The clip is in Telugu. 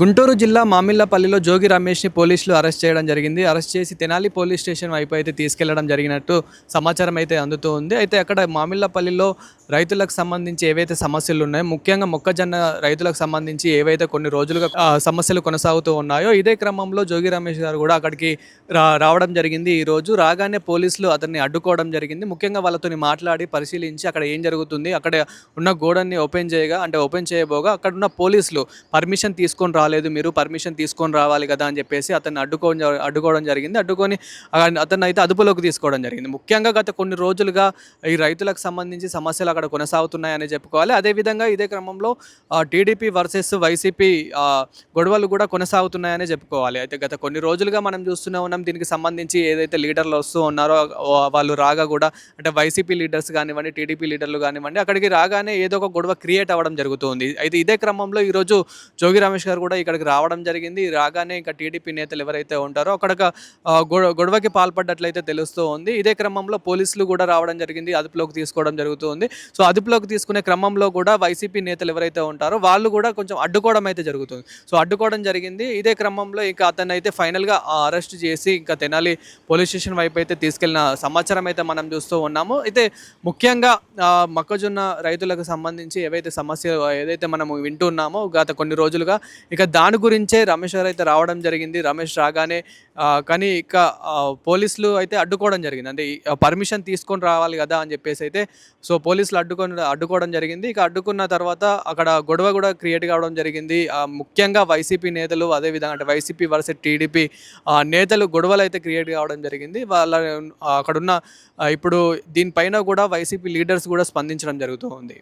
గుంటూరు జిల్లా మామిళ్లపల్లిలో జోగి రమేష్‌ని పోలీసులు అరెస్ట్ చేయడం జరిగింది. అరెస్ట్ చేసి తెనాలి పోలీస్ స్టేషన్ వైపు అయితే తీసుకెళ్లడం జరిగినట్టు సమాచారం అయితే అందుతూ ఉంది. అయితే అక్కడ మామిళ్లపల్లిలో రైతులకు సంబంధించి ఏవైతే సమస్యలు ఉన్నాయో, ముఖ్యంగా మొక్కజొన్న రైతులకు సంబంధించి ఏవైతే కొన్ని రోజులుగా సమస్యలు కొనసాగుతూ ఉన్నాయో, ఇదే క్రమంలో జోగి రమేష్ గారు కూడా అక్కడికి రావడం జరిగింది. ఈరోజు రాగానే పోలీసులు అతన్ని అడ్డుకోవడం జరిగింది. ముఖ్యంగా వాళ్ళతోని మాట్లాడి పరిశీలించి అక్కడ ఏం జరుగుతుంది, అక్కడ ఉన్న గోడౌన్‌ని ఓపెన్ చేయబోగా అక్కడున్న పోలీసులు పర్మిషన్ తీసుకొని రాలేదు, మీరు పర్మిషన్ తీసుకొని రావాలి కదా అని చెప్పేసి అతన్ని అడ్డుకోవడం జరిగింది. అడ్డుకొని అతన్ని అయితే అదుపులోకి తీసుకోవడం జరిగింది. ముఖ్యంగా గత కొన్ని రోజులుగా ఈ రైతులకు సంబంధించి సమస్యలు అక్కడ కొనసాగుతున్నాయని చెప్పుకోవాలి. అదేవిధంగా ఇదే క్రమంలో టీడీపీ వర్సెస్ వైసీపీ గొడవలు కూడా కొనసాగుతున్నాయని చెప్పుకోవాలి. అయితే గత కొన్ని రోజులుగా మనం చూస్తూనే ఉన్నాం. దీనికి సంబంధించి ఏదైతే లీడర్లు వస్తూ ఉన్నారో వాళ్ళు రాగా కూడా, అంటే వైసీపీ లీడర్స్ కానివ్వండి, టీడీపీ లీడర్లు కానివ్వండి, అక్కడికి రాగానే ఏదో ఒక గొడవ క్రియేట్ అవ్వడం జరుగుతుంది. అయితే ఇదే క్రమంలో ఈరోజు జోగి రమేష్ గారు కూడా ఇక్కడికి రావడం జరిగింది. రాగానే ఇంకా టీడీపీ నేతలు ఎవరైతే ఉంటారో అక్కడ గొడవకి పాల్పడ్డట్లయితే తెలుస్తూ ఉంది. ఇదే క్రమంలో పోలీసులు కూడా రావడం జరిగింది, అదుపులోకి తీసుకోవడం జరుగుతూ ఉంది. సో అదుపులోకి తీసుకునే క్రమంలో కూడా వైసీపీ నేతలు ఎవరైతే ఉంటారో వాళ్ళు కూడా కొంచెం అడ్డుకోవడం అయితే జరుగుతుంది. సో అడ్డుకోవడం జరిగింది. ఇదే క్రమంలో ఇంకా అతన్ని అయితే ఫైనల్గా అరెస్ట్ చేసి ఇంకా తెనాలి పోలీస్ స్టేషన్ వైపు అయితే తీసుకెళ్లిన సమాచారం అయితే మనం చూస్తూ ఉన్నాము. అయితే ముఖ్యంగా మొక్కజొన్న రైతులకు సంబంధించి ఏదైతే మనము వింటున్నామో గత కొన్ని రోజులుగా, ఇక దాని గురించే రమేష్ గారు అయితే రావడం జరిగింది. రమేష్ రాగానే కానీ ఇక పోలీసులు అయితే అడ్డుకోవడం జరిగింది. అంటే పర్మిషన్ తీసుకొని రావాలి కదా అని చెప్పేసి అయితే సో పోలీసులు అడ్డుకోవడం జరిగింది. ఇక అడ్డుకున్న తర్వాత అక్కడ గొడవ కూడా క్రియేట్ కావడం జరిగింది. ముఖ్యంగా వైసీపీ నేతలు, అదేవిధంగా అంటే వైసీపీ వర్సెస్ టీడీపీ నేతలు గొడవలు అయితే క్రియేట్ కావడం జరిగింది. అక్కడున్న ఇప్పుడు దీనిపైన కూడా వైసీపీ లీడర్స్ కూడా స్పందించడం జరుగుతూ ఉంది.